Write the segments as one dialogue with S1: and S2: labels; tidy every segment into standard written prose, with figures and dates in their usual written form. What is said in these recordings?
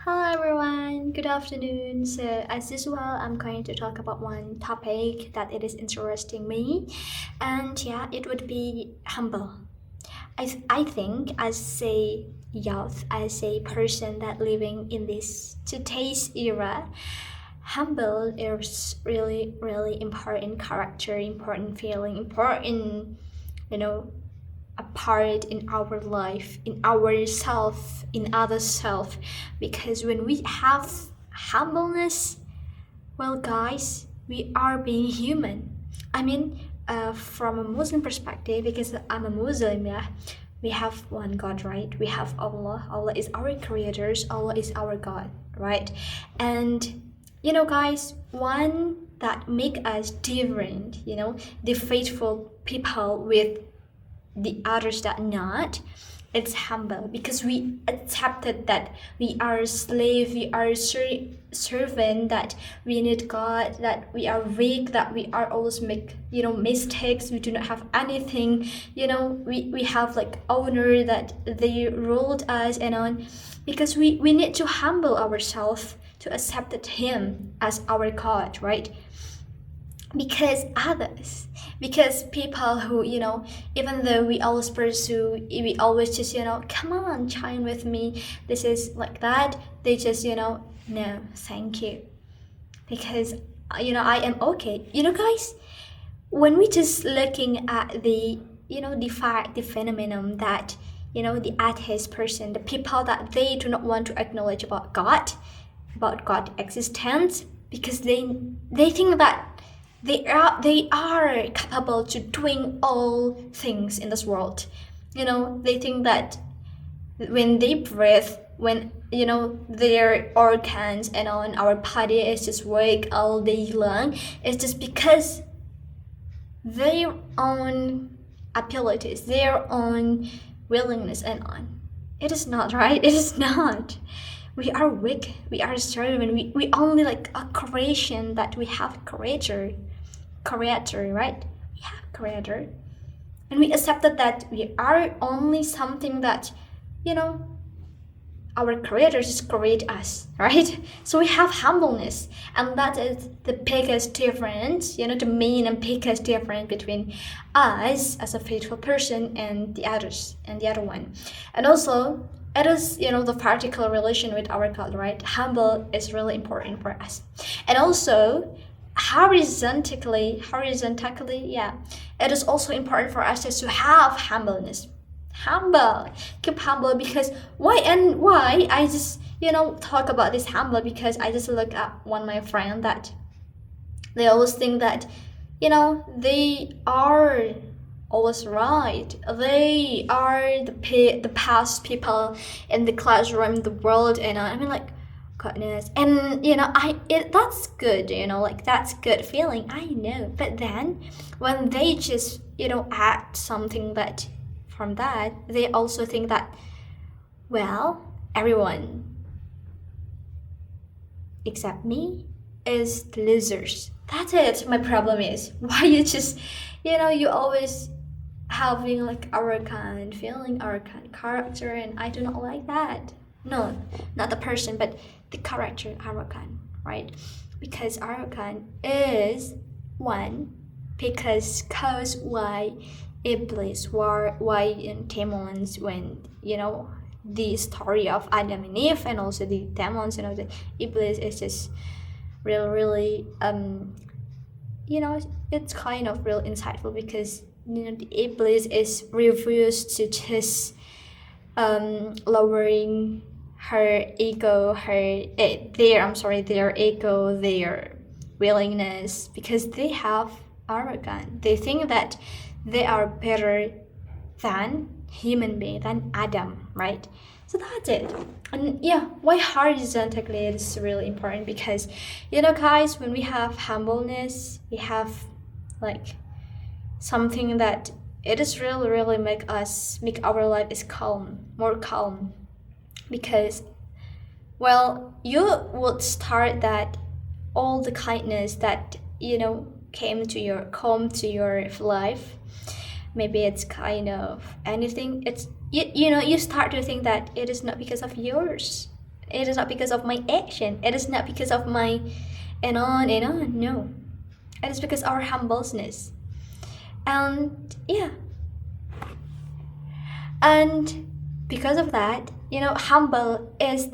S1: Hello everyone, good afternoon. So as usual, I'm going to talk about one topic that it is interesting me, and yeah, it would be humble. I think as a youth, as a person that living in this today's era, humble is really important character, important feeling, important you know a part in our life, in our self, in other self. Because when we have humbleness, well, guys, we are being human. I mean, from a Muslim perspective, because I'm a Muslim, yeah, we have one God, right? We have Allah. Allah is our creators. Allah is our God, right? And guys, one that make us different, the faithful people with the others that not, it's humble because we accepted that we are a slave, we are a servant, that we need God, that we are weak, that we are always make mistakes, we do not have anything, we have like owner that they ruled us and on, because we need to humble ourselves to accept him as our God, right? Because people who even though we always pursue, we always just come on, chime with me, this is like that, they just no, thank you, because I am okay, guys. When we just looking at the the fact, the phenomenon that the atheist person, the people that they do not want to acknowledge about God existence, because they think that they are capable to doing all things in this world. They think that when they breathe, when their organs and on our body is just work all day long, it's just because their own abilities, their own willingness and on. It is not, right? It is not. We are weak, we are servant, we only like a creation, that we have creator, right? We have creator, and we accepted that we are only something that our creators just create us, right? So we have humbleness, and that is the biggest difference, the main and biggest difference between us as a faithful person and the others and the other one. And also it is the particular relation with our God, right? Humble is really important for us. And also horizontally, yeah, it is also important for us just to have humbleness. Keep humble, because why I just talk about this humble, because I just look at one of my friend that they always think that they are always right, they are the past people in the classroom, the world, and I mean, like, goodness. And that's good, like, that's good feeling, I know. But then when they just add something that from that, they also think that, well, everyone except me is the losers. That's it. My problem is why you just you always having like arrogant feeling, arrogant character, and I do not like that. No, not the person, but the character arrogant, right? Because arrogant is one, because cause why Iblis, why in demons, when the story of Adam and Eve, and also the demons, the Iblis is just really it's kind of real insightful, because the Iblis is refused to just lowering her ego, their ego, their willingness, because they have arrogant. They think that they are better than human being, than Adam, right? So that's it. And yeah, why horizontally is really important, because guys, when we have humbleness, we have like something that it is really make our life is more calm, because, well, you would start that all the kindness that come to your life. Maybe it's kind of anything, it's you start to think that it is not because of yours, It is not because of my action. It is not because of my and on and on. No, it is because our humbleness. And yeah, and because of that, humble is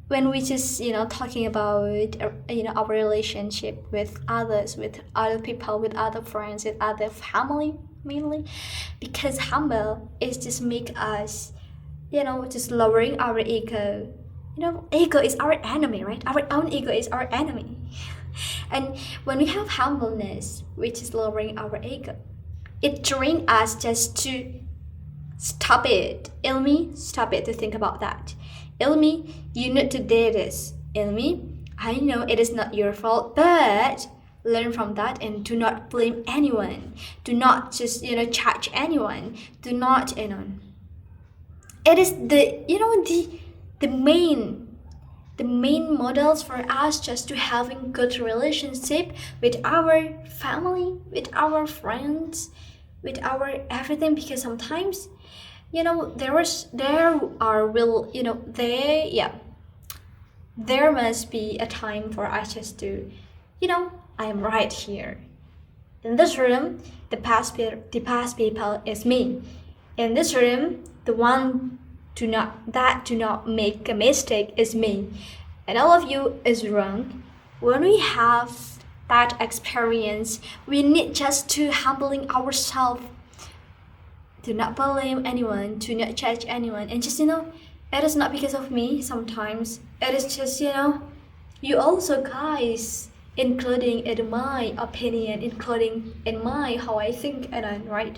S1: when we just talking about our relationship with others, with other people, with other friends, with other family mainly, because humble is just make us just lowering our ego. Ego is our enemy, right? Our own ego is our enemy. And when we have humbleness, which is lowering our ego, it trains us just to stop it. Ilmi, stop it to think about that. Ilmi, you need to do this. Ilmi, I know it is not your fault, but learn from that and do not blame anyone. Do not just, judge anyone. Do not, It is the main models for us just to having good relationship with our family, with our friends, with our everything, because sometimes there must be a time for us just to I am right here in this room. The past people is me. In this room, the one do not make a mistake is me, and all of you is wrong. When we have that experience, we need just to humbling ourselves. Do not blame anyone, do not judge anyone, and just it is not because of me. Sometimes it is just you also, guys, including in my opinion, including in my how I think, and right.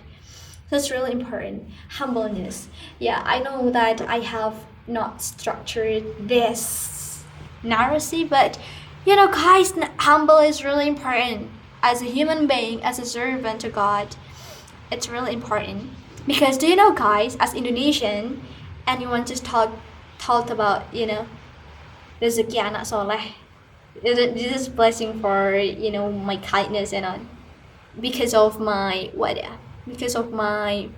S1: That's really important. Humbleness. Yeah, I know that I have not structured this narrative, but guys, humble is really important. As a human being, as a servant to God, it's really important. Because do you know, guys, as Indonesian, anyone just talked about, rezeki anak soleh. This is blessing for, my kindness and on. Because of my, because of my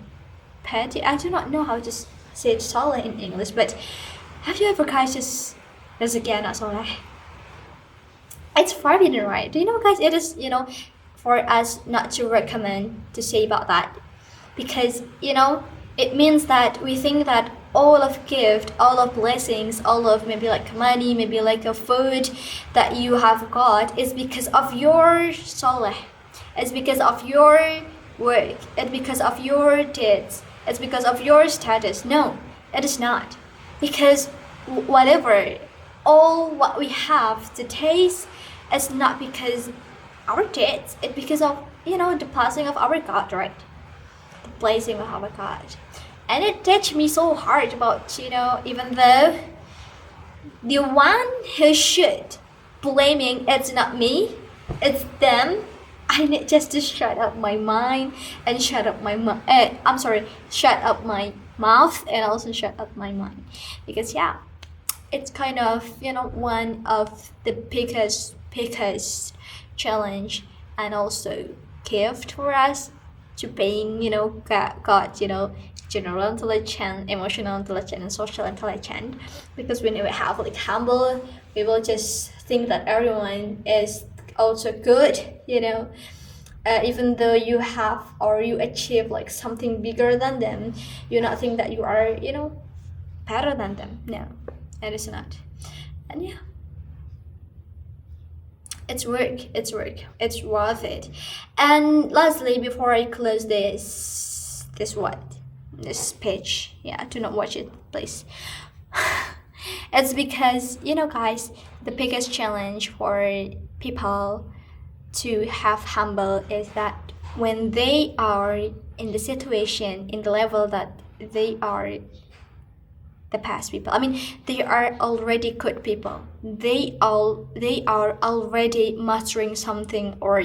S1: petty, I do not know how to say soleh in English, but have you ever guys just rezeki anak soleh? It's forbidden, right? Do you know, guys, it is, for us not to recommend to say about that. Because, it means that we think that all of gift, all of blessings, all of maybe like money, maybe like a food that you have got is because of your soleh. It's because of your work. It's because of your deeds. It's because of your status. No, it is not. Because whatever, all what we have to taste is not because our deeds. It's because of, the blessing of our God, right? The blessing of our God. And it touched me so hard about, even though the one who should blaming, it's not me, it's them. I need just to shut up my mind and shut up shut up my mouth and also shut up my mind. Because it's kind of, one of the biggest challenge and also gift for us to being, God, general intelligence, emotional intelligence, and social intelligence. Because when we have like humble, we will just think that everyone is also good, even though you have or you achieve like something bigger than them, you not think that you are, better than them. No, it is not. And it's work, it's worth it. And lastly, before I close this page, do not watch it, please. It's because, guys, the biggest challenge for people to have humble is that when they are in the situation, in the level that they are the past people, they are already good people, they are already mastering something, or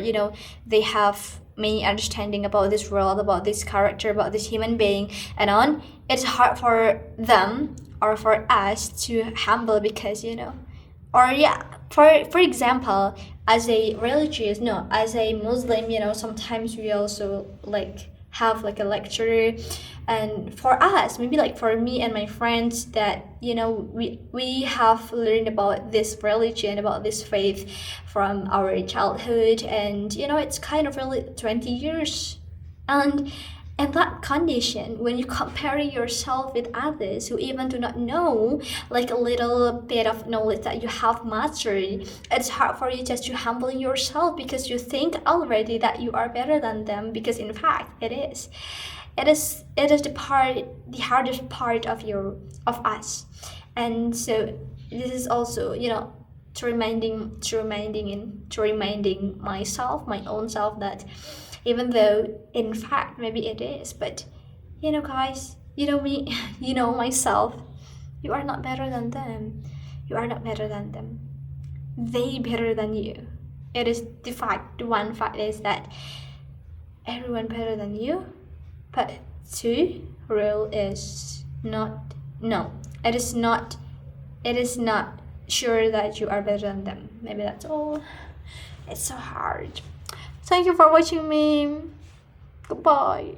S1: they have many understanding about this world, about this character, about this human being and on. It's hard for them or for us to humble because for example, as a Muslim, sometimes we also like have like a lecture. And for us, maybe like for me and my friends, that we have learned about this religion, about this faith from our childhood, and it's kind of really 20 years. And in that condition, when you compare yourself with others who even do not know like a little bit of knowledge that you have mastered, it's hard for you just to humble yourself, because you think already that you are better than them, because in fact it is. It is the hardest part of us. And so this is also, to reminding myself, my own self, that even though in fact maybe it is, but guys, me, myself, you are not better than them. You are not better than them. They better than you. It is the fact. The one fact is that everyone better than you. But two rule is not, no, it is not sure that you are better than them. Maybe that's all. It's so hard. Thank you for watching me. Goodbye.